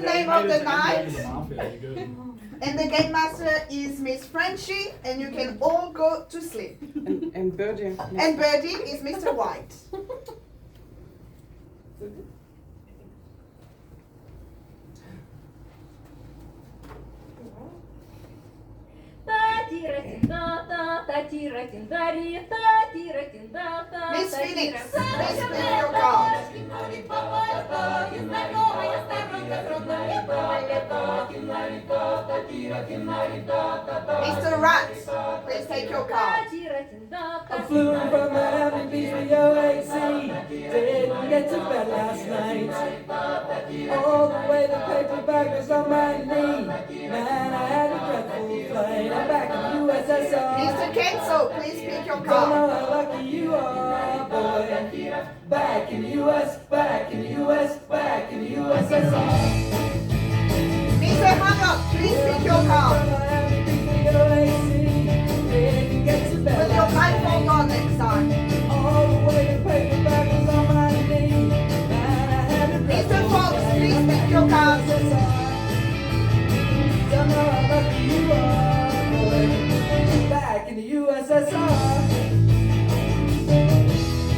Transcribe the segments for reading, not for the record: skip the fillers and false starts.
the name of the night. Mafia, good. And the game master is Miss Frenchie, and you can all go to sleep. And Birdie. And Birdie is Mr. White. Miss Phoenix, please play your card. Mr. Rat, please take your card. I flew in from Miami Beach with your AC. Didn't get to bed last night. All the way the paperback was on my knee. Man, I had a dreadful flight. I'm back in USSR. Mr. Kenzo, please pick your Don't card. know how lucky you are, boy. Back in the US, back in the US, back in the USSR. Mr. Hancock, please pick your card. Put your blindfold on next time. Mr. Fox, please pick your card. Back in the USSR.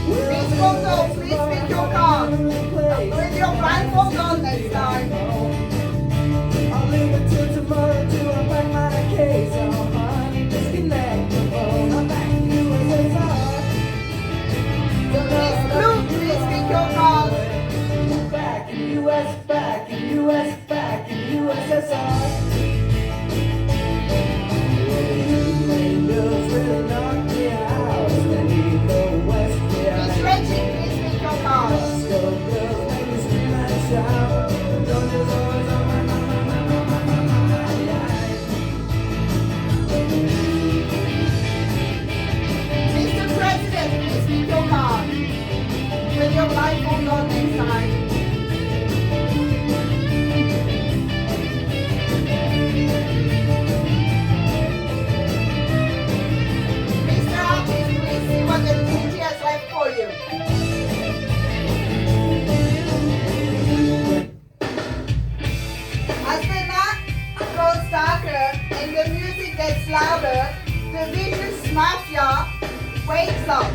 Miss Fondo, please pick your card. Put your blindfold on next time. I'll leave it till tomorrow to unpack my case. Oh, honey, disconnect the phone. I'm back in the USSR. Miss Blue, please pick your card. Back in the US, back in the US, back in the USSR. Angels will knock me out. Steady go west, yeah. Miss Reggie, please pick your card. Go girls, make me scream and shout. Don't just always on my Mr. President, please pick your card. Put your blindfold on next time. Mr. Artist, please see what the DG has left for you. As the night grows darker and the music gets louder, the vicious mafia wakes up.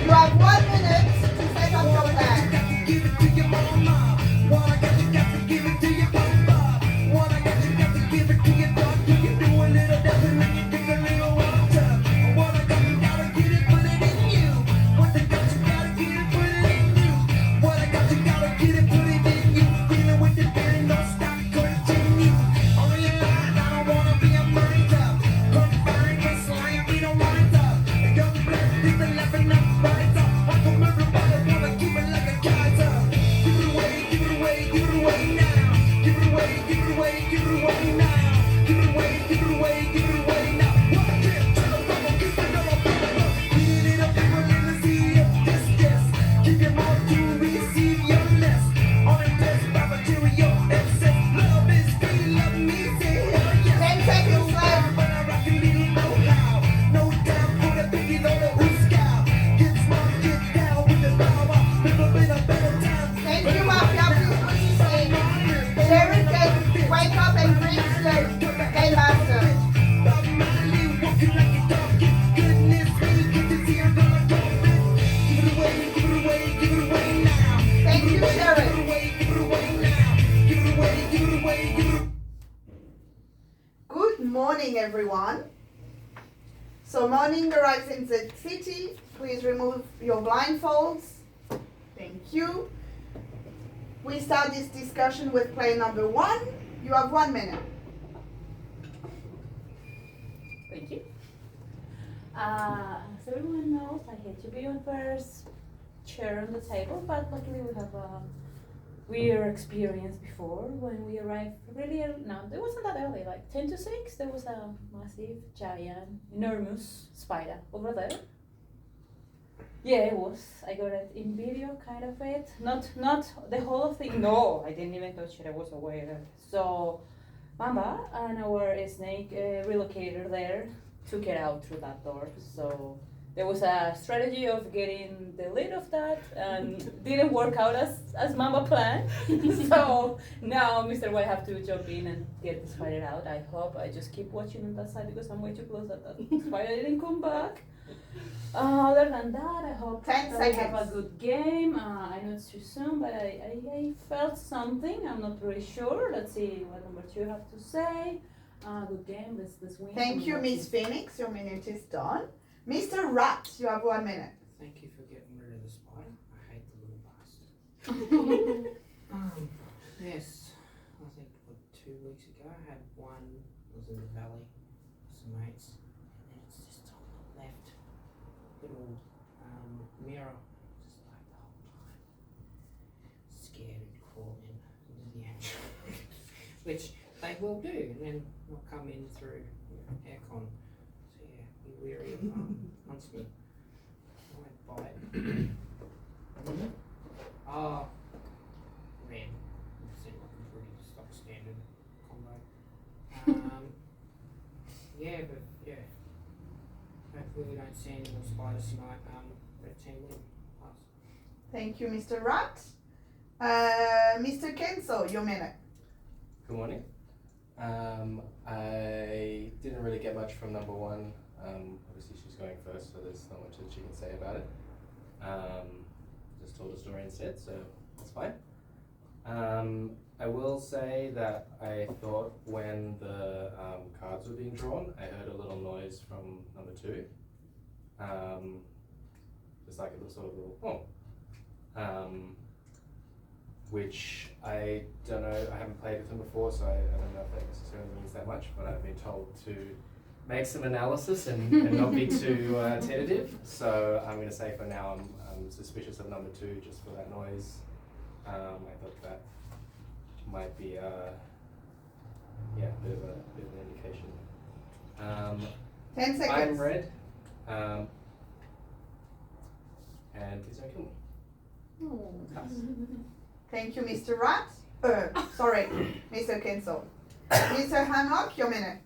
You have 1 minute to set up your plan. give it to your mama. What I got, you got to give it to your papa. What I got, you got to give it to your doctor. You do a little dancing and you drink a little water. What I got, you gotta get it, put it in you. What I got, you gotta get it, put it in you. What I got, you gotta get it, put it in you. Feeling with the feeling, don't stop, continue. On your line, I don't wanna be a murder. Confined, but slang, we don't wind up. Young black people laughing up, right up. I come everybody wanna keep it like a kaiser. Give it away, give it away, give it away now. Give it away, give it away, give it away now. Give it away, give it away, give it away now. What I can't tell them, I'm keep it on my brother. Clean it up, people in the sea of this. Keep your mouth to receive your less. On a test by material excess. Love is free, love me, say hell yes. 10 seconds left. But I rock a little know-how. No doubt for the biggie, on the Ooskow. Get smart, get down with the power. Never been a better time. Thank you, Mafia. Please put your seat. Sheriff can wake up and bring the game master. Bob Marley walking like a donkey. Goodness me, get to see I'm gonna go fit. Give it away, give it away, give it away now. Thank you, Give it Sheriff. away, give it away now. Give it away, give it away, give it away. Good morning, everyone. So morning arrives in the city. Please remove your blindfolds. Thank you. We start this discussion with play number 1. You have 1 minute. Thank you. As everyone knows, I hate to be on first chair on the table, but luckily we have a weird experience before when we arrived really early. No, it wasn't that early, like 10 to 6. There was a massive, giant, enormous spider over there. Yeah, it was. I got it in video, kind of it. Not the whole thing. No, I didn't even touch it. I was aware. So, Mamba and our snake relocator there took it out through that door. So there was a strategy of getting the lead of that and didn't work out as Mama planned. So now Mr. White have to jump in and get the spider out. I hope I just keep watching on that side because I'm way too close that spider didn't come back. Other than that, I hope 10 that we have a seconds. good game. I know it's too soon, but I felt something. I'm not very sure. Let's see what number 2 have to say. Good game. Let's win. Thank you, Miss Phoenix. Your minute is done. Mr. Rat, you have 1 minute. Thank you for getting rid of the spider. I hate the little bastard. Yes, I think 2 weeks ago I had one, was in the valley with some mates, and then it's just on the left little mirror, just like the whole time. Scared and crawling into the action. Which they will do, and then they'll come in through aircon. So yeah, be wary of huntsmen. I won't bite. Oh, red. Seems like a pretty stock standard combo. Yeah, but yeah. Hopefully we don't see any more spiders tonight. Red team win. Pass. Thank you, Mr. Rat. Mr. Kenzo, your minute. Good morning. I didn't really get much from number 1. Obviously she's going first, so there's not much that she can say about it. Just told a story instead, so that's fine. I will say that I thought when the cards were being drawn, I heard a little noise from number 2. Just like a little sort of little, which I don't know, I haven't played with him before, so I don't know if that necessarily means that much, but I've been told to make some analysis and not be too tentative. So I'm going to say for now I'm suspicious of number 2 just for that noise. I thought that might be a bit of an indication. 10 seconds. I'm red, and please don't kill me. Pass. Thank you, Mr. Rat. Sorry, Mr. Kenzo. Mr. Hancock, your minute.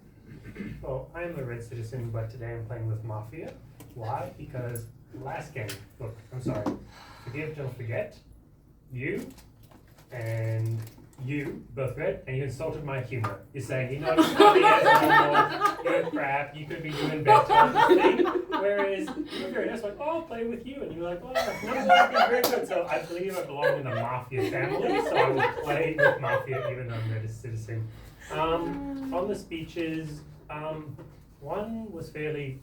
Well, I am a red citizen, but today I'm playing with Mafia. Why? Because last game, look, I'm sorry, forgive, don't forget, you and you, both red, and you insulted my humor. You're saying you're not as funny as normal, you're crap, you could be doing better, thing. Whereas you were very nice, like, oh, I'll play with you, and you're like, oh, no, I've been very good. So I believe I belong in the Mafia family, so I will play with Mafia even though I'm a red citizen. On the speeches, one was fairly,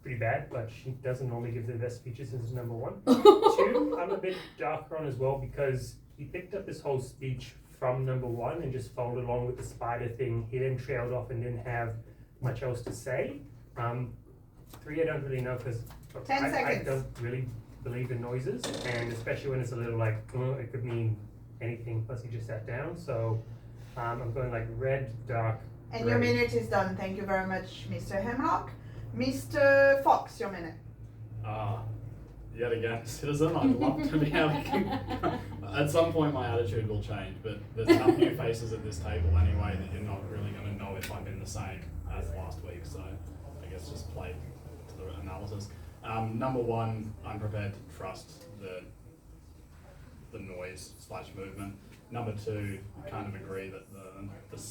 pretty bad, but she doesn't normally give the best speeches as number 1. 2, I'm a bit darker on as well because he picked up this whole speech from number 1 and just followed along with the spider thing. He then trailed off and didn't have much else to say. 3, I don't really know because 10 I seconds. don't really believe in noises, and especially when it's a little like, it could mean anything, plus he just sat down. So I'm going like red, dark, And your gray. minute is done. Thank you very much, Mr. Hemlock. Mr. Fox, your minute. Yet again, citizen, I'd love to be able to. At some point, my attitude will change, but there's enough new faces at this table anyway that you're not really going to know if I'm in the same as last week, so I guess just play to the analysis. Number 1, I'm prepared to trust the noise / movement. Number 2, I kind of agree that the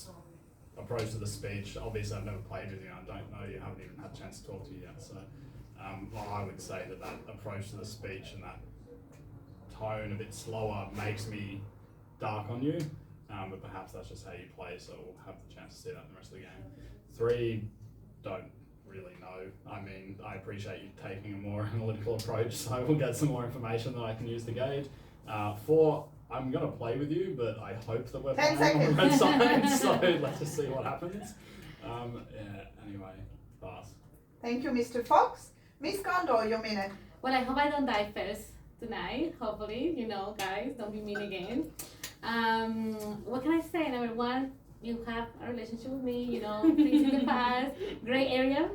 approach to the speech, obviously I've never played with you, I don't know you, haven't even had a chance to talk to you yet, so I would say that approach to the speech and that tone a bit slower makes me dark on you, but perhaps that's just how you play, so we'll have the chance to see that in the rest of the game. 3, don't really know. I mean, I appreciate you taking a more analytical approach, so we'll get some more information that I can use to gauge. 4, I'm going to play with you, but I hope that we're 10 playing on the red seconds. side, so let's just see what happens. Anyway, pass. Thank you, Mr. Fox. Miss Condor, your minute. Well, I hope I don't die first tonight. Hopefully, guys, don't be mean again. What can I say? Number 1, you have a relationship with me, things in the past. Gray area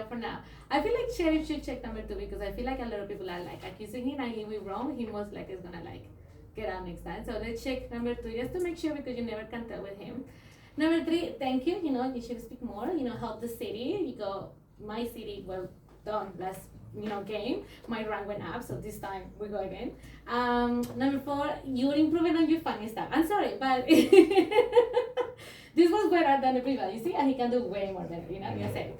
for now. I feel like Sheriff should check number 2 because I feel like a lot of people are like accusing him and he will wrong. He most likely is gonna get out next time. So let's check number 2 just to make sure because you never can tell with him. Number 3, thank you. You should speak more. Help the city. You go, my city, well done. game, my rank went up. So this time we go again. Number 4, you're improving on your funny stuff. I'm sorry, but this was better than the previous. You see, and he can do way more better. You say.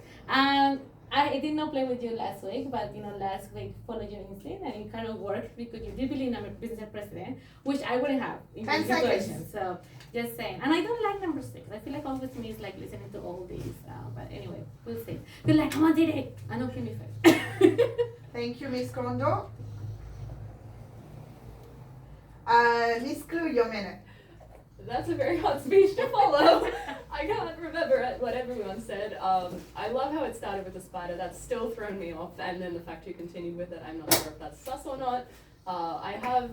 I did not play with you last week, but last week followed your instinct and it kind of worked because you did believe I'm a business president, which I wouldn't have in 10 this situation. seconds. So just saying, and I don't like number 6. I feel like always me is like listening to all these. But anyway, we'll see. Good luck. Come on, did it. I know Kimmy first. Thank you, Miss Kondo. Miss Clue, your minute. That's a very hard speech to follow. I can't remember what everyone said. I love how it started with the spider. That's still thrown me off. And then the fact you continued with it, I'm not sure if that's sus or not. I have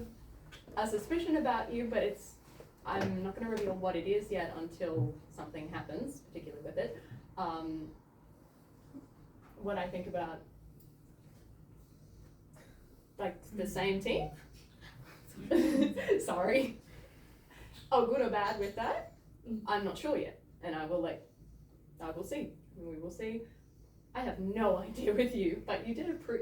a suspicion about you, but I'm not going to reveal what it is yet until something happens, particularly with it. What I think about, like, the same team. Sorry. Oh, good or bad with that? I'm not sure yet, and I will see. We will see. I have no idea with you, but you did improve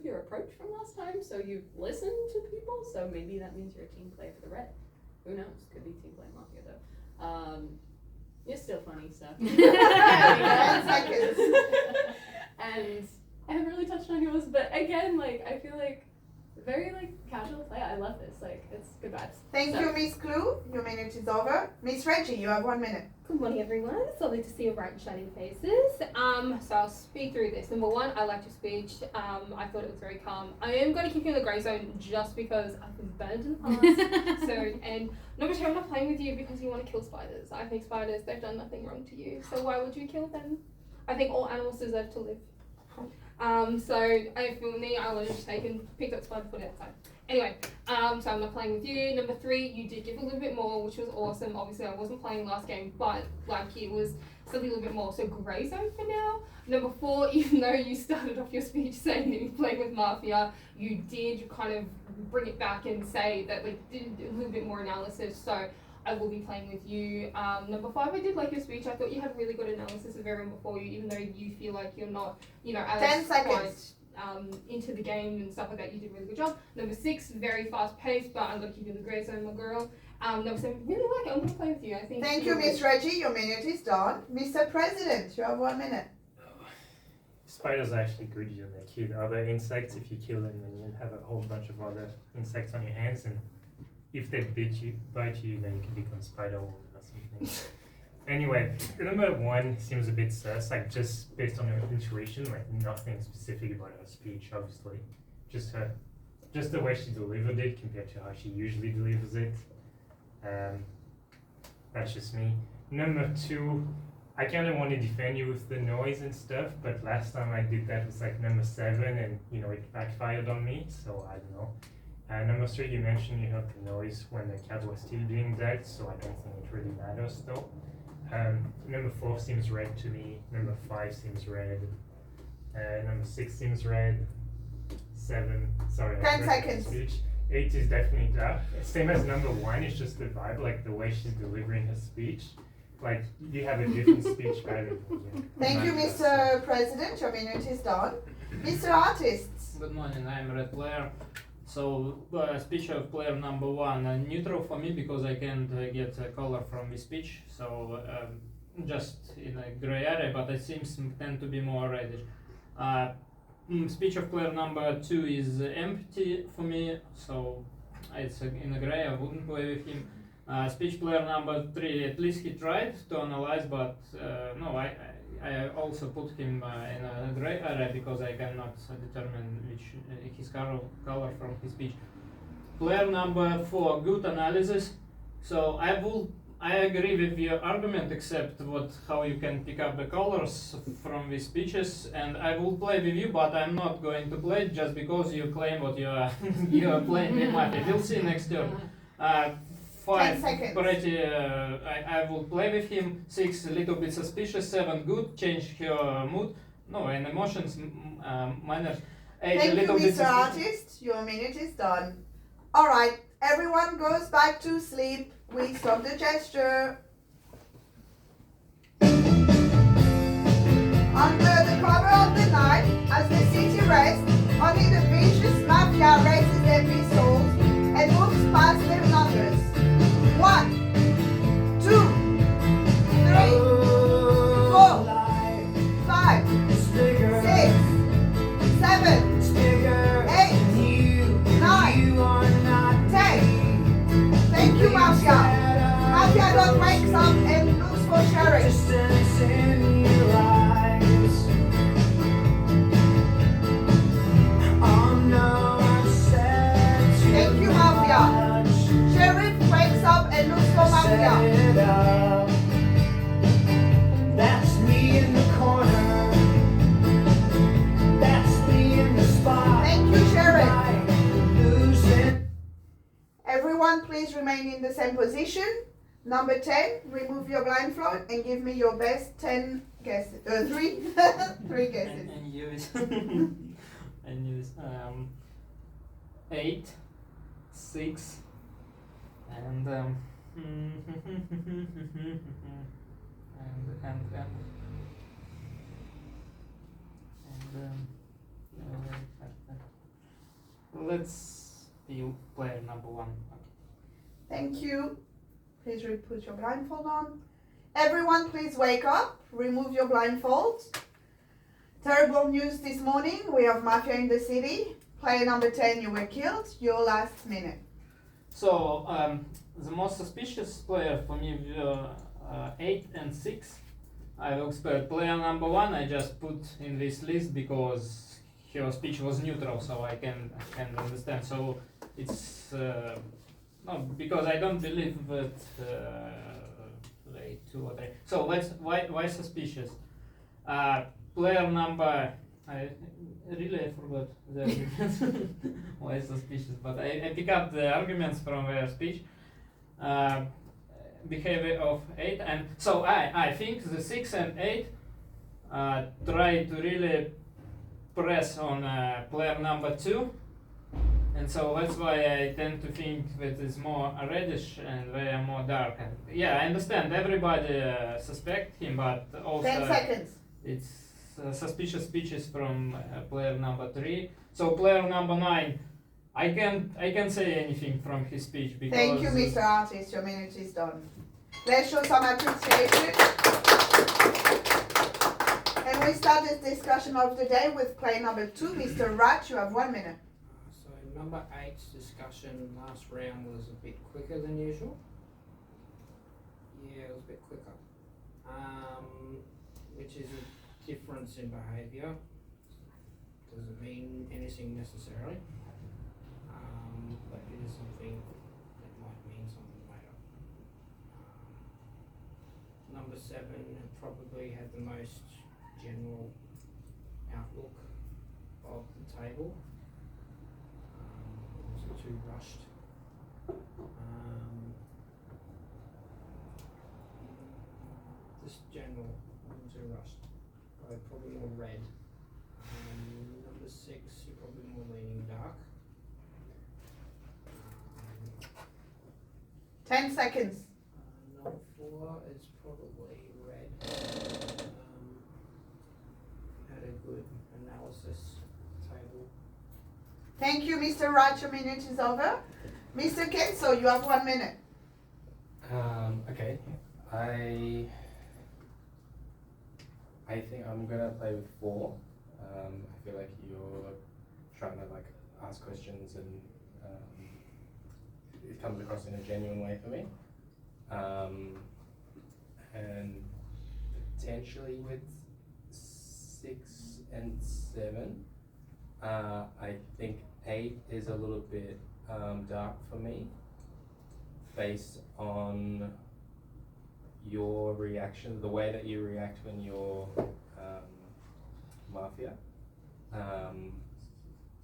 your approach from last time, so you've listened to people, so maybe that means you're a team player for the red. Who knows? Could be team player Mafia though. You're still funny, so. 10 seconds. And I haven't really touched on yours, but again, I feel like very casual play. I love this. It's good vibes. Thank you, Miss Clue. Your minute is over. Miss Reggie, you have 1 minute. Good morning, everyone. It's lovely to see your bright and shining faces. So I'll speak through this. Number 1, I liked your speech. I thought it was very calm. I am going to keep you in the grey zone just because I've been burned in the past. And number 2, I'm not playing with you because you want to kill spiders. I think spiders, they've done nothing wrong to you. So why would you kill them? I think all animals deserve to live. For me, I was just picked up spider, put it outside. Anyway, so I'm not playing with you. Number 3, you did give a little bit more, which was awesome. Obviously, I wasn't playing last game, but it was something a little bit more. So grey zone for now. Number 4, even though you started off your speech saying that you played with Mafia, you did kind of bring it back and say that did a little bit more analysis. So I will be playing with you. Number 5, I did like your speech. I thought you had really good analysis of everyone before you, even though you feel like you're not, as 10 seconds. quite into the game and stuff like that. You did a really good job. Number 6, very fast paced, but I'm gonna keep you in the grey zone, my girl. Number 7, really like it. I'm gonna play with you. I think. Thank you, Miss Reggie. Your minute is done. Mr. President, you have 1 minute. Spiders are actually good. They kill other insects. If you kill them, then you have a whole bunch of other insects on your hands, and if they bite you, then you can become spider woman or something. Anyway, number 1 seems a bit sus, just based on her intuition, nothing specific about her speech, obviously. Just the way she delivered it compared to how she usually delivers it. That's just me. Number 2, I kind of want to defend you with the noise and stuff, but last time I did that was number 7, and it backfired on me, so I don't know. Number 3, you mentioned you heard the noise when the cat was still doing that, so I don't think it really matters though. Number 4 seems red to me. Number 5 seems red. Number 6 seems red. 7, sorry. 10 seconds. Speech. 8 is definitely dark. Same as number 1, it's just the vibe, the way she's delivering her speech. You have a different speech pattern. Thank you, Mr. President. Your minute is done. Mr. Artists. Good morning, I'm red player. So, speech of player number 1, neutral for me because I can't get a color from the speech, so just in a gray area, but it seems tend to be more reddish. Speech of player number 2 is empty for me, so it's in a gray, I wouldn't play with him. Speech player number 3, at least he tried to analyze, but no, I also put him in a gray area because I cannot determine which his color from his speech. Player number 4, good analysis. So I agree with your argument, except how you can pick up the colors from the speeches, and I will play with you, but I'm not going to play just because you claim what you are you are playing with Mafia. We'll see next turn. 5, 10 seconds. pretty, I will play with him. 6, a little bit suspicious. 7, good, change her mood. No, and emotions, manners. 8, Thank a you, little bit Mr. Artist. Your minute is done. Alright, everyone goes back to sleep. We stop the gesture. Under the cover of the night, as the city rest, only the vicious mafia raises their pistols and moves past their numbers. 1, 2, 3, 4, 5, 6, 7, 8, 9, 10. Thank you, Mafia. Mafia don't wake up and lose for sharing. Thank you, Mafia. Sheriff wakes up and looks for Mafia. That's me in the corner. That's me in the spot. Thank you, Sheriff. Losing. Everyone, please remain in the same position. Number 10, remove your blindfold and give me your best 10 guesses. 3 guesses. And use and use 8, 6, and let's be player number 1. Thank you. Please put your blindfold on. Everyone, please wake up. Remove your blindfolds. Terrible news this morning. We have Mafia in the city. Player number 10, you were killed. Your last minute. So the most suspicious player for me were 8 and 6. I will expect player number 1. I just put in this list because her speech was neutral, so I can understand. So it's no, because I don't believe that wait, 2 or 3. So why suspicious? Player number I forgot the arguments. Why suspicious? But I pick up the arguments from their speech. Behavior of 8, and so I think the 6 and 8 try to really press on player number 2, and so that's why I tend to think that it's more reddish and they are more dark. And yeah, I understand everybody suspect him, but also 10 seconds. it's suspicious speeches from player number 3. So player number 9, I can't say anything from his speech because Thank you, Mr. Artist. Your minute is done. Let's show some appreciation. And we start this discussion of the day with player number 2, Mr. Rat. You have 1 minute. So number 8's discussion last round was a bit quicker than usual. Yeah, it was a bit quicker. Which is a difference in behaviour. Doesn't mean anything necessarily. But it is something that might mean something later. Number 7 probably had the most general outlook of the table. It wasn't too rushed. Just general, wasn't too rushed. Probably more red. Number 6, you're probably more leaning dark. 10 seconds. Number 4 is probably red. Had a good analysis table. Thank you, Mr. Rat. Your minute is over. Mr. Kenso, you have 1 minute. Okay. I think I'm gonna play with 4. I feel like you're trying to like ask questions and it comes across in a genuine way for me. And potentially with 6 and 7, I think 8 is a little bit dark for me based on your reaction, the way that you react when you're Mafia.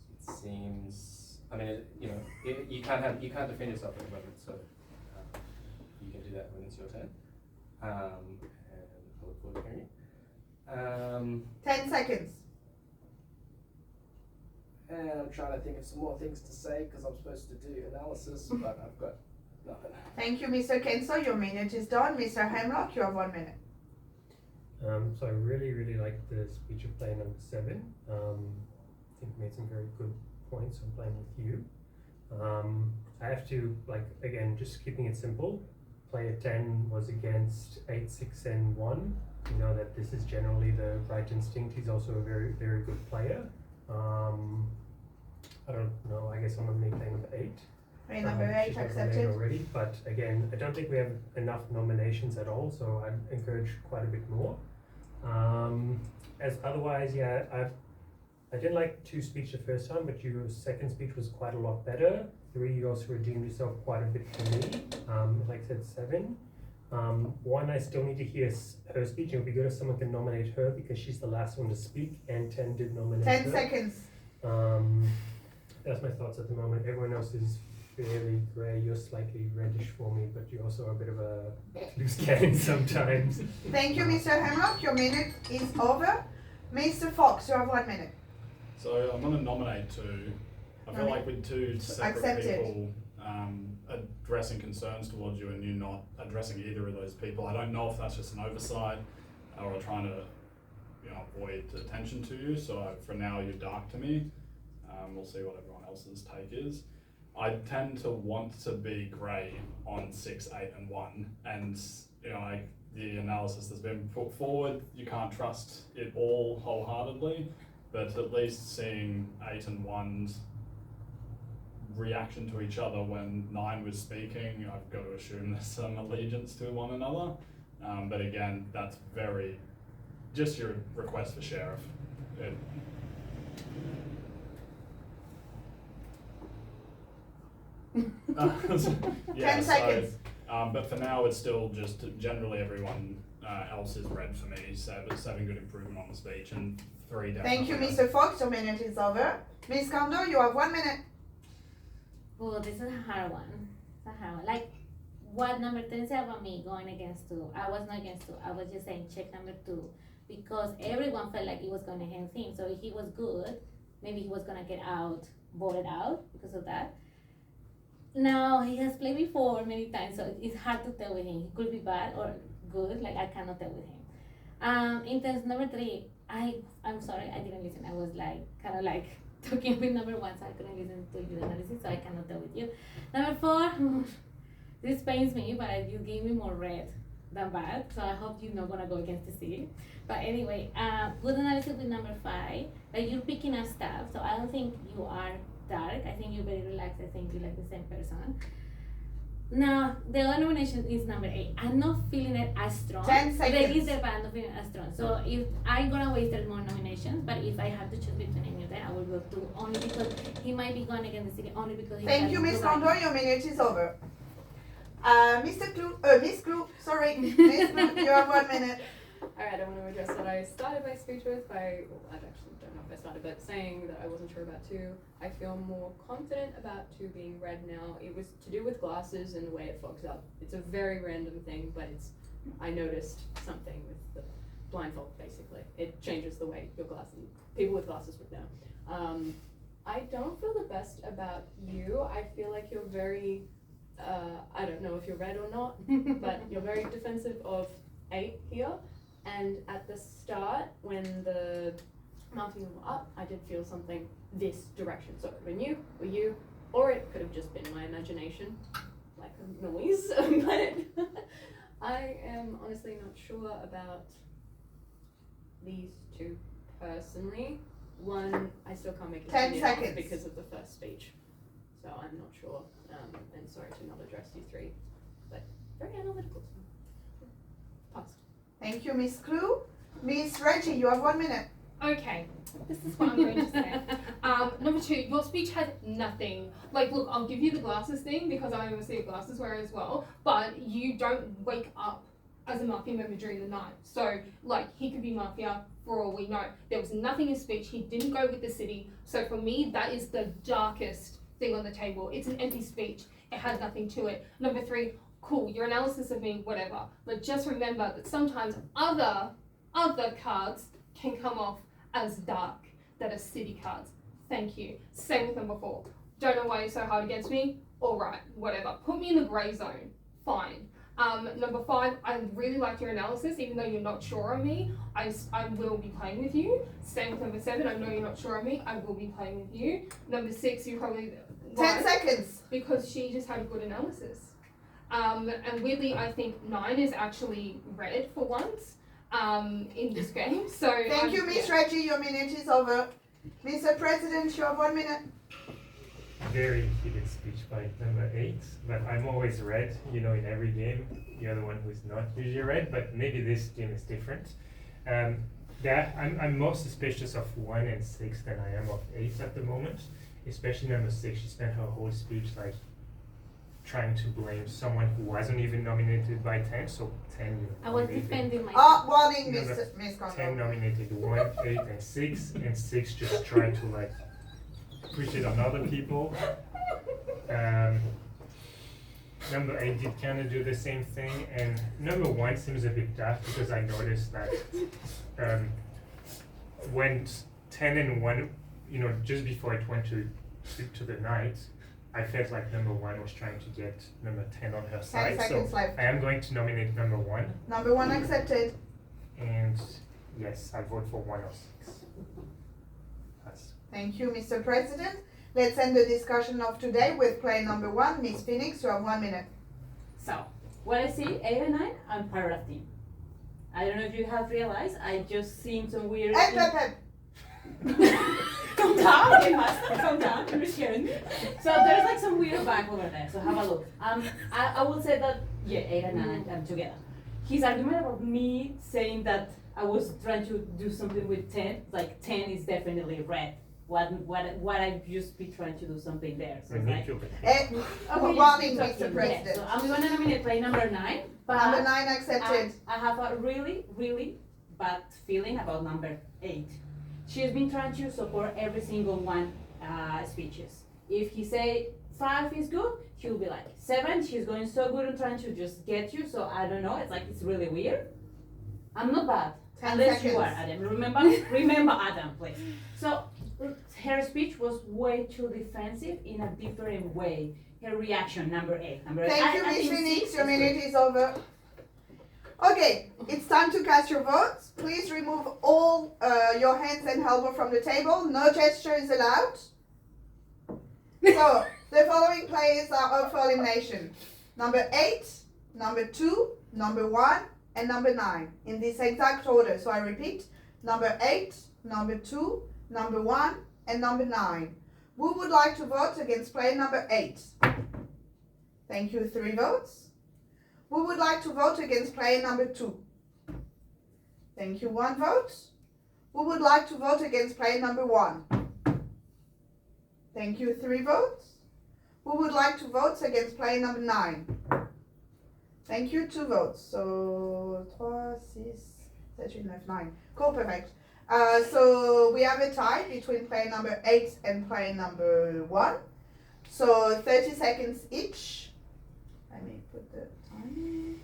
It seems, I mean, you can't defend yourself at the moment, so you can do that when it's your turn. And I look forward to hearing it. 10 seconds. And I'm trying to think of some more things to say because I'm supposed to do analysis, but I've got nothing. Thank you, Mr. Kenso. Your minute is done. Mr. Hemlock, you have 1 minute. So I really like the speech of player number 7. think made some very good points on playing with you. I have to, like, again, just keeping it simple. Player 10 was against 8, 6, and 1. You know that this is generally the right instinct. He's also a very, very good player. I don't know, I guess I'm going to be playing with 8. Right, number 8 She's got her name accepted. already, but again, I don't think we have enough nominations at all, so I'd encourage quite a bit more. As otherwise, yeah, I didn't like 2 speech the first time, but your second speech was quite a lot better. 3, you also redeemed yourself quite a bit for me. Like I said, 7. 1, I still need to hear her speech. It would be good if someone can nominate her because she's the last one to speak, and 10 did nominate 10 her. seconds. That's my thoughts at the moment. Everyone else is fairly grey. You're slightly reddish for me, but you're also a bit of a loose cannon sometimes. Thank you, Mr. Hemlock. Your minute is over. Mr. Fox, you have 1 minute. So I'm going to nominate 2. I feel like with 2 separate Accepted. people addressing concerns towards you and you not addressing either of those people, I don't know if that's just an oversight or trying to avoid attention to you. So for now, you're dark to me. We'll see what everyone else's take is. I tend to want to be grey on 6, 8, and 1, and the analysis that's been put forward, you can't trust it all wholeheartedly, but at least seeing 8 and 1's reaction to each other when 9 was speaking, I've got to assume there's some allegiance to one another. But again, that's very just your request for sheriff. Yeah, 10 seconds. But for now, it's still just generally everyone else is red for me. 7 good improvement on the speech, and 3 definitely. Thank you, Mr. Fox. Your minute is over. Miss Kondo, you have 1 minute. Oh, this is a hard one. It's a hard one. Like what number 10 said about me going against 2. I was not against 2. I was just saying check number 2 because everyone felt like it was going against him. So if he was good, maybe he was going to get voted out because of that. Now he has played before many times, so it's hard to tell with him. He could be bad or good. Like I cannot tell with him. In terms number 3, I'm sorry, I didn't listen. I was like kind of like talking with number 1, so I couldn't listen to your analysis, so I cannot tell with you. Number 4, this pains me, but you gave me more red than bad, so I hope you're not gonna go against the city. But anyway, good analysis with number 5. Like you're picking up stuff, so I don't think you are dark. I think you're very relaxed. I think you're like the same person. Now, the other nomination is number 8. I'm not feeling it as strong. 10 seconds. There is there, but I'm not feeling it as strong. So if I'm gonna waste more nominations, but if I have to choose between any of them, I will go 2 only because he might be going against the city, only because he Thank has you, to Miss go back. Kondo. Your minute is over. Miss Clue, sorry. Miss Clue, you have 1 minute. Alright, I want to address what I started my speech with I actually don't know if I started, but saying that I wasn't sure about 2. I feel more confident about 2 being red now. It was to do with glasses and the way it fogs up. It's a very random thing, but I noticed something with the blindfold, basically. It changes the way people with glasses would know. I don't feel the best about you. I feel like you're very, I don't know if you're red or not, but you're very defensive of 8 here. And at the start, when the mounting were up, I did feel something this direction. So it could have been you, or it could have just been my imagination, like a noise. But I am honestly not sure about these 2 personally. 1, I still can't make a 10 opinion on seconds. because of the first speech. So I'm not sure. And sorry to not address you 3, but very analytical. So. Pass. Thank you, Miss Clue. Miss Reggie, you have 1 minute. Okay, this is what I'm going to say. Number 2, your speech had nothing. Like, look, I'll give you the glasses thing because I oversee a glasses wearer as well, but you don't wake up as a Mafia member during the night. So, like, he could be Mafia for all we know. There was nothing in speech. He didn't go with the city. So for me, that is the darkest thing on the table. It's an empty speech. It had nothing to it. Number 3, cool, your analysis of me, whatever. But just remember that sometimes other cards can come off as dark that are city cards. Thank you. Same with number 4. Don't know why you're so hard against me. Alright, whatever. Put me in the grey zone. Fine. Number 5, I really liked your analysis, even though you're not sure on me. I will be playing with you. Same with number 7, I know you're not sure on me. I will be playing with you. Number 6, you probably 10 seconds. because she just had a good analysis. And weirdly, I think 9 is actually red for once in this game. So Thank you, Miss Reggie. Your minute is over. Mr. President, you have 1 minute. Very heated speech by number 8, but I'm always red, you know, in every game. You're the one who's not usually red, but maybe this game is different. I'm more suspicious of 1 and 6 than I am of 8 at the moment, especially number 6. She spent her whole speech like trying to blame someone who wasn't even nominated by 10, so 10 I was nominated. defending myself. Ah, warning, No, Miss 10 Condon. nominated 1, 8, and 6, and 6 just tried to like push it on other people. Number 8 did kind of do the same thing, and number 1 seems a bit daft because I noticed that when 10 and 1, you know, just before it went to the night, I felt like number 1 was trying to get number 10 on her 10 side. So seconds left. I am going to nominate number 1, Number 1 accepted. and yes, I vote for 1 or 6. Pass. Thank you, Mr. President. Let's end the discussion of today with player number 1, Miss Phoenix. You have 1 minute. So, when I see 8 and 9, I'm part of team. I don't know if you have realized, I just seen some weird. Hey. Calm down, okay, master, calm down, you're scaring me. So there's like some weird vibe over there, so have a look. I will say that, yeah, 8 and 9 are together. His argument about me saying that I was trying to do something with 10, like 10 is definitely red. What I just be trying to do something there. So it's like, Warning, yes, Mr. President. Yeah, so I'm gonna nominate play number 9, but Number 9 accepted. I have a really, really bad feeling about number 8. She has been trying to support every single one speeches. If he say 5 is good, she'll be like 7. She's going so good and trying to just get you. So I don't know. It's like it's really weird. I'm not bad 10 unless you seconds. are Adam. Remember Adam, please. So her speech was way too defensive in a different way. Her reaction, number 8. Thank you, I Miss think Phoenix. 6 Your is minute good. is over. Okay, it's time to cast your votes. Please remove all your hands and elbow from the table. No gesture is allowed. So, the following players are up for elimination. Number 8, number 2, number 1, and number 9. In this exact order. So I repeat, number 8, number 2, number 1, and number 9. Who would like to vote against player number 8? Thank you, 3 votes. Who would like to vote against player number 2? Thank you, 1 vote. Who would like to vote against player number 1? Thank you, 3 votes. Who would like to vote against player number 9? Thank you, 2 votes. So, 3, 6, 7, 8, 9. Cool, perfect. So we have a tie between player number 8 and player number 1. So 30 seconds each. Let me put the time.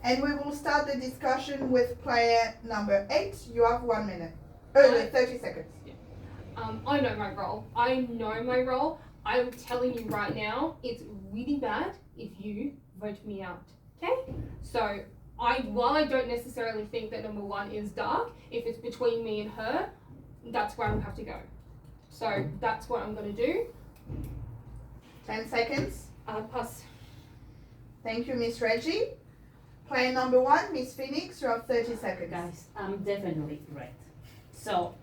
And we will start the discussion with player number 8. You have 1 minute. 30 seconds. I know my role. I'm telling you right now, it's really bad if you vote me out. Okay? So while I don't necessarily think that number 1 is dark, if it's between me and her, that's where I have to go. So that's what I'm gonna do. 10 seconds. Pass. Thank you, Miss Reggie. Player number 1, Miss Phoenix, you have 30 seconds. Guys, I'm definitely right. So,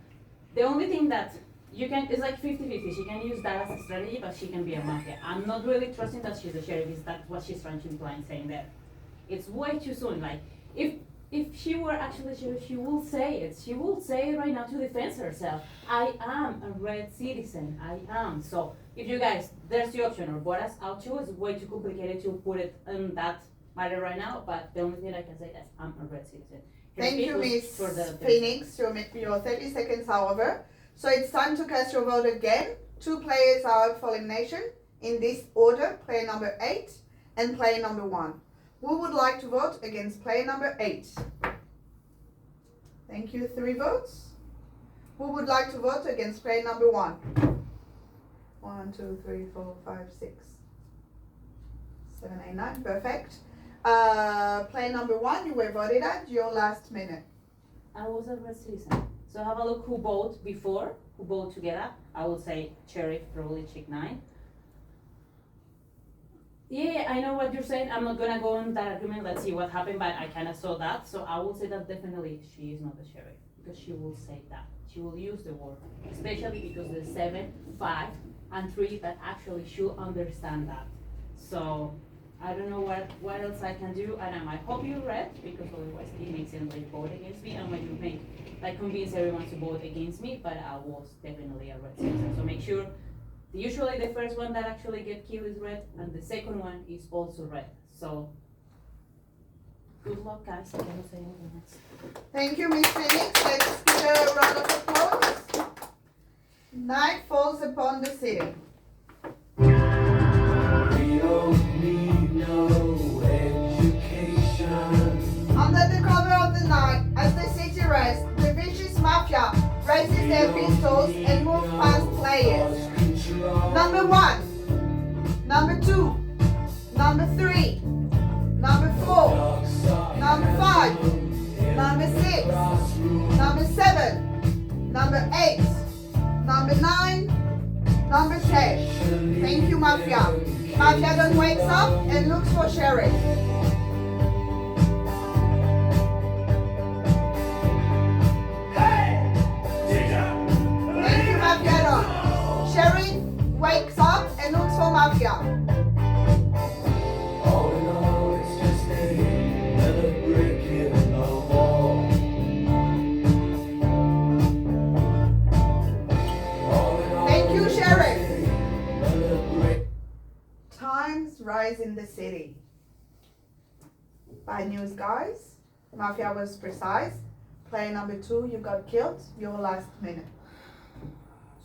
the only thing that you can, it's like 50-50. She can use that as a strategy, but she can be a mafia. I'm not really trusting that she's a sheriff. Is that what she's trying to imply in saying that? It's way too soon. Like, if she were actually a sheriff, she will say it. She will say it right now to defend herself. I am a red citizen. I am. So, if you guys, there's the option, or vote us out too. It's way too complicated to put it in that matter right now, but the only thing I can say is I'm a red citizen. Her Thank speech you, was Miss for the Phoenix. Your 30 seconds are over. So it's time to cast your vote again. 2 players are up for elimination in this order, player number 8 and player number 1. Who would like to vote against player number 8? Thank you, 3 votes. Who would like to vote against player number 1? 1, 2, 3, 4, 5, 6, 7, 8, 9. Perfect. Player number 1, you were voted at your last minute. I was a red citizen. So have a look who voted before, who voted together. I would say Sheriff, probably check 9. Yeah, I know what you're saying. I'm not gonna go on that argument. Let's see what happened, but I kind of saw that. So I will say that definitely she is not the sheriff because she will say that. She will use the word, especially because there's 7, 5, and 3 that actually should understand that. So I don't know what else I can do, and I might hope you read because otherwise it makes them like vote against me, and when you make like convince everyone to vote against me, but I was definitely a red citizen. So make sure. Usually the first one that actually get killed is red, and the second one is also red. So, good luck, guys. I cannot say anything else. Thank you, Miss Phoenix. Let's give her a round of applause. Night falls upon the city. We don't need no education. Under the cover of the night, as the city rests, the vicious mafia raises their pistols and move past players. Number 1, number 2, number 3, number 4, number 5, number 6, number 7, number 8, number 9, number 10. Thank you, Mafia. Mafia then wakes up and looks for Sheriff. Thank you, Mafia Don. Sheriff wakes up and looks for Mafia. All in all, it's just another brick in the wall. All in all, Thank you, Sheriff. another brick. Times rise in the city. Bad news, guys. Mafia was precise. Player number 2, you got killed. Your last minute.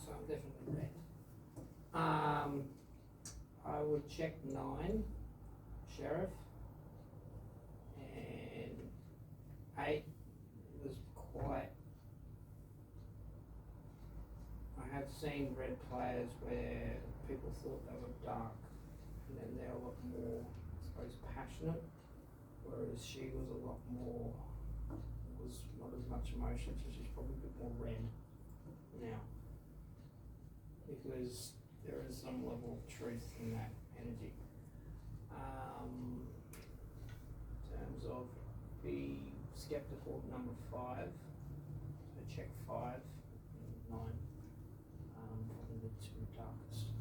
So I'm definitely red. I would check 9, Sheriff, and 8 was quite. I have seen red players where people thought they were dark, and then they're a lot more, I suppose, passionate, whereas she was a lot more, was not as much emotion, so she's probably a bit more red now. Because there is some level of truth in that energy. In terms of the skeptical number 5, so check 5 and 9, probably the 2 darkest.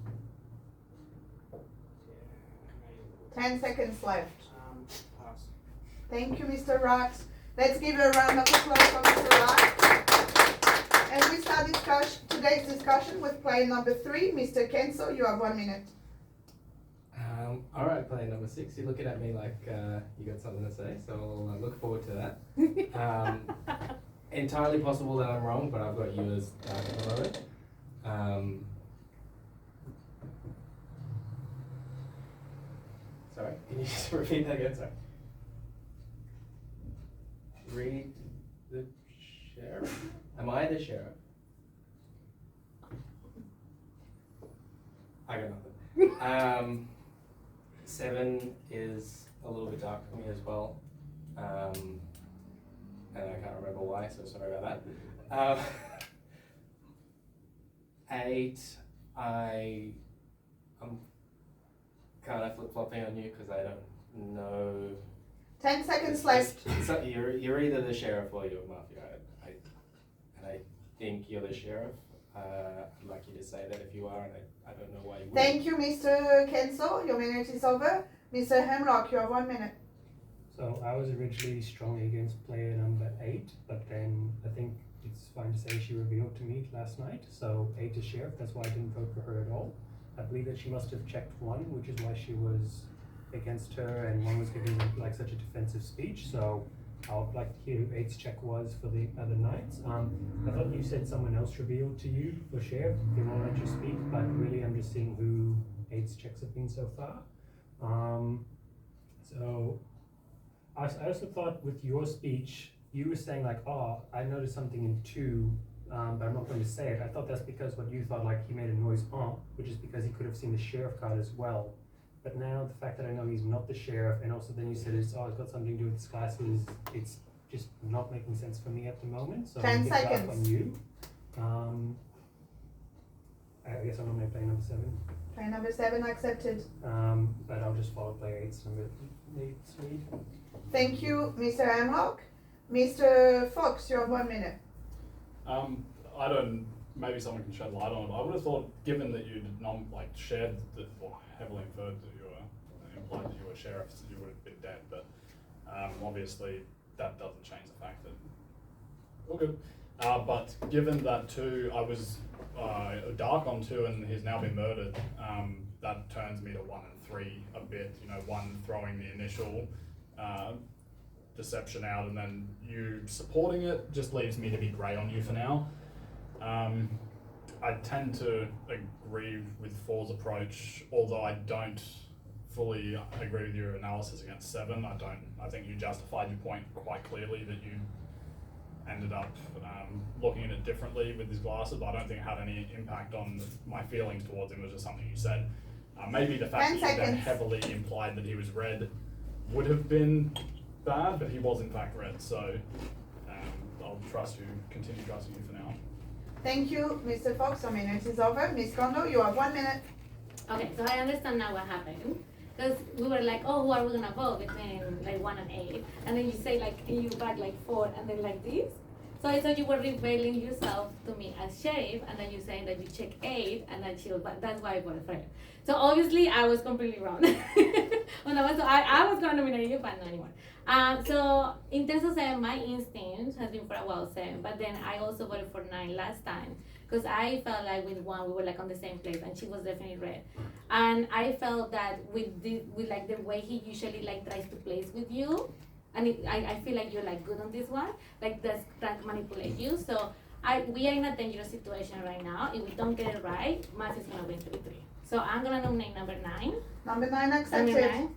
Yeah, 10 seconds left. pass. Thank you, Mr. Rat. Let's give a round of applause for Mr. Rat. And we start today's discussion with player number 3, Mr. Kenzo. You have 1 minute. Alright, player number 6. You're looking at me like you got something to say, so I'll look forward to that. Entirely possible that I'm wrong, but I've got you as dark at the moment. Sorry, can you just repeat that again? Sorry. Read the sheriff? Am I the sheriff? I got nothing. 7 is a little bit dark for me as well. And I can't remember why, so sorry about that. 8, I'm kind of flip-flopping on you because I don't know. 10 seconds left. So you're either the sheriff or you're mafia. And I think you're the sheriff. I'd like you to say that if you are, and I don't know why you would. Thank you, Mr. Kenzo. Your minute is over. Mr. Hemlock, you have 1 minute. So I was originally strongly against player number 8, but then I think it's fine to say she revealed to me last night. So 8 is sheriff, that's why I didn't vote for her at all. I believe that she must have checked 1, which is why she was against her, and 1 was giving like such a defensive speech. So I would like to hear who 8's check was for the other nights. I thought you said someone else revealed to you for sheriff. They won't let you speak, but really I'm just seeing who 8's checks have been so far. So I also thought with your speech, you were saying like, oh, I noticed something in 2, but I'm not going to say it. I thought that's because what you thought, like he made a noise, which is because he could have seen the sheriff card as well. But now the fact that I know he's not the sheriff, and also then you said it's got something to do with disguises, it's just not making sense for me at the moment. So 10 I'm gonna pick up seconds. on you. I guess I'm gonna play number 7. Player number 7 accepted. But I'll just follow player 8's number 8's lead. Thank you, Mr. Hemlock. Mr. Fox, you have 1 minute. I don't. Maybe someone can shed light on it. I would have thought, given that you did not shared that, or heavily inferred that you were implied that you were sheriffs, that you would have been dead. But obviously, that doesn't change the fact that all good. But given that too, I was dark on 2, and he's now been murdered. That turns me to 1 and 3 a bit. 1 throwing the initial deception out, and then you supporting it just leaves me to be grey on you for now. I tend to agree with 4's approach, although I don't fully agree with your analysis against 7. I think you justified your point quite clearly that you ended up looking at it differently with his glasses, but I don't think it had any impact on my feelings towards him. It was just something you said. Maybe the fact 10 that you then seconds. heavily implied that he was red would have been bad, but he was in fact red, so I'll continue trusting you for now. Thank you, Mr. Fox. 1 minute is over. Miss Kondo, you have 1 minute. Okay, so I understand now what happened. Because we were like, oh, who are we gonna vote between like 1 and 8? And then you say like, you back like 4 and then like this. So I thought you were revealing yourself to me as sheriff, and then you saying that you check 8 and then she'll, but that's why I voted for it. So obviously I was completely wrong. When I was gonna nominate you, but not anymore. So in terms of 7, my instinct has been for a while 7, but then I also voted for 9 last time. Because I felt like with 1 we were like on the same place, and she was definitely red. And I felt that with like the way he usually like tries to place with you, and I feel like you're like good on this one, like that's trying to manipulate you. So we are in a dangerous situation right now. If we don't get it right, Math is gonna win 3-3. So I'm gonna nominate number 9. Number 9 Number accepted. 9.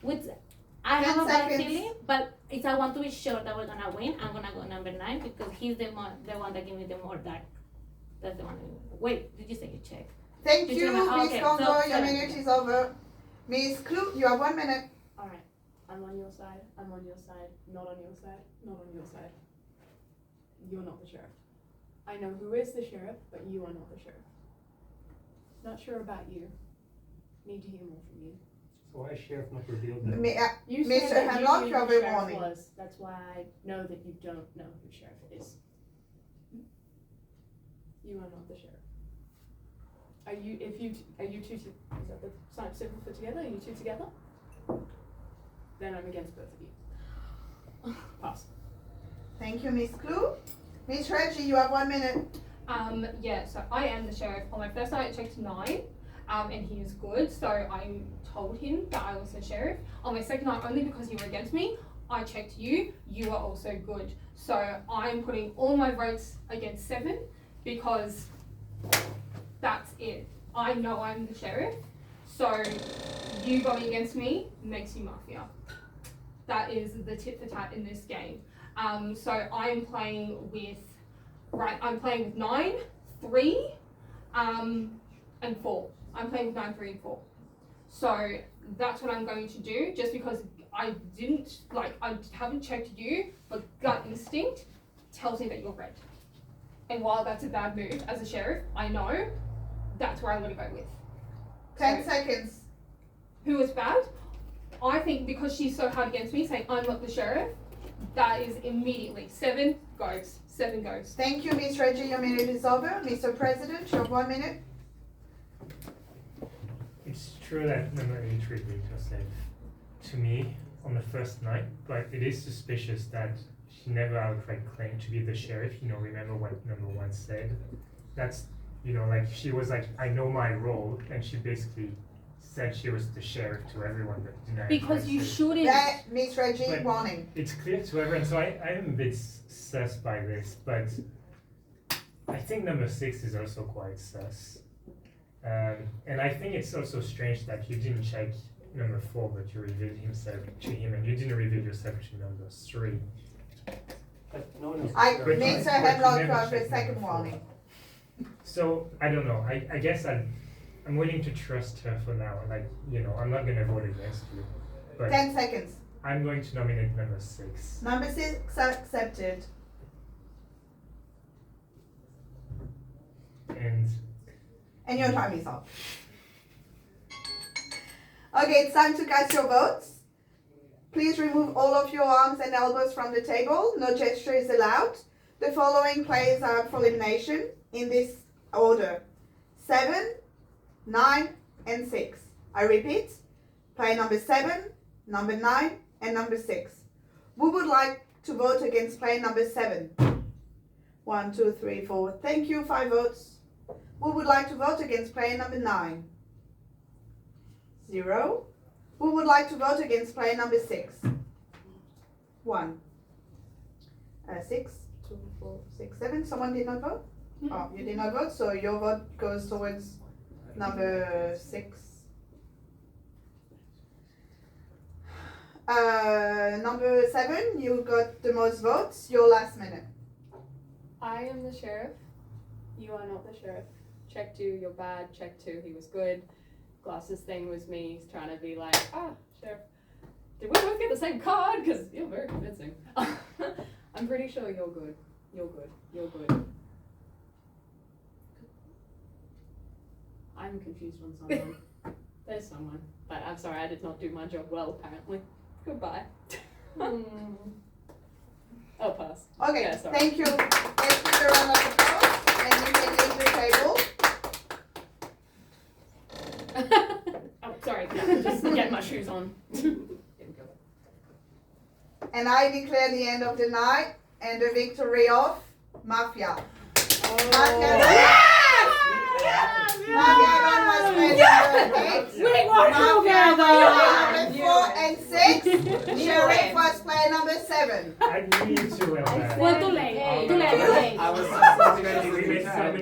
With I 10 have a bad seconds. feeling, but if I want to be sure that we're gonna win, I'm gonna go number 9 because he's the one that gave me the more dark. That's the one. Wait, did you say you check? Thank Did you, you remember? Miss Okay, Kondo. so Your 7. minute is over. Miss Klug, you have 1 minute. Alright, I'm on your side, I'm on your side, not on your side, not on your side. You're not the sheriff. I know who is the sheriff, but you are not the sheriff. Not sure about you. Need to hear more from you. So why is sheriff not revealed that? You Mr. said that Hemlock, you you knew have who a sheriff warning. was. That's why I know that you don't know who sheriff is. You are not the sheriff. Are you two, is that the sign of symbol for together? Are you two together? Then I'm against both of you. Pass. Thank you, Miss Klug. Miss Reggie, you have 1 minute. Yeah, so I am the sheriff. On my first night I checked 9, and he was good, so I told him that I was the sheriff. On my second night, only because you were against me, I checked you, you are also good. So I'm putting all my votes against 7 because that's it. I know I'm the sheriff, so you going against me makes you mafia. That is the tit for tat in this game. So I am playing with, I'm playing with 9, 3, and 4. I'm playing with 9, 3, and 4. So that's what I'm going to do, just because I haven't checked you, but gut instinct tells me that you're red. And while that's a bad move as a sheriff, I know that's where I'm going to go with. 10 So, seconds. who is bad? I think because she's so hard against me, saying I'm not the sheriff, that is immediately 7 goes. 7 goes. Thank you, Miss Reggie. Your minute is over. Mr. President, you have 1 minute. It's true that number 8 revealed herself to me on the first night, but it is suspicious that she never outright claimed to be the sheriff. Remember what number 1 said? That's, like she was like, I know my role, and she basically said she was the sheriff to everyone that denied. Because you her. shouldn't. Miss Reggie, But- warning. It's clear to everyone, so I'm a bit sus by this, but I think number 6 is also quite sus. And I think it's also strange that you didn't check number 4, but you revealed himself to him, and you didn't reveal yourself to number 3. But no one else. But Mr. you Hemlock, you never have a checked second number 4. warning. So I don't know. I guess I'm willing to trust her for now. Like, you know, I'm not gonna vote against you. But 10 seconds. I'm going to nominate number 6. Number 6 accepted. And your time is up. Okay, it's time to cast your votes. Please remove all of your arms and elbows from the table. No gesture is allowed. The following players are up for elimination in this order: 7, 9, and 6. I repeat, player number 7, number 9, and number 6. Who would like to vote against player number 7? 1, 2, 3, 4. Thank you, 5 votes. Who would like to vote against player number 9? 0. Who would like to vote against player number 6? 1. 6, 2, 4, 6, 7. Someone did not vote? Oh, you did not vote, so your vote goes towards number 6. Number 7, you got the most votes. Your last minute. I am the sheriff. You are not the sheriff. Check 2, you're bad. Check 2, he was good. Glasses thing was me trying to be like, sheriff, did we both get the same card? Because you're very convincing. I'm pretty sure you're good. You're good. You're good. I'm confused on someone. There's someone. But I'm sorry, I did not do my job well, apparently. Goodbye. I'll pass. Okay, Yeah, sorry. thank you. Let's give a round of applause and you can leave the table. Oh, sorry. No, just get my shoes on. Here we go. And I declare the end of the night and the victory of Mafia. Mafia was played number 8. We work Mafia together. number 4 and 6. Sheriff was player number 7. I need to Well, too late. Too late. I was We made 7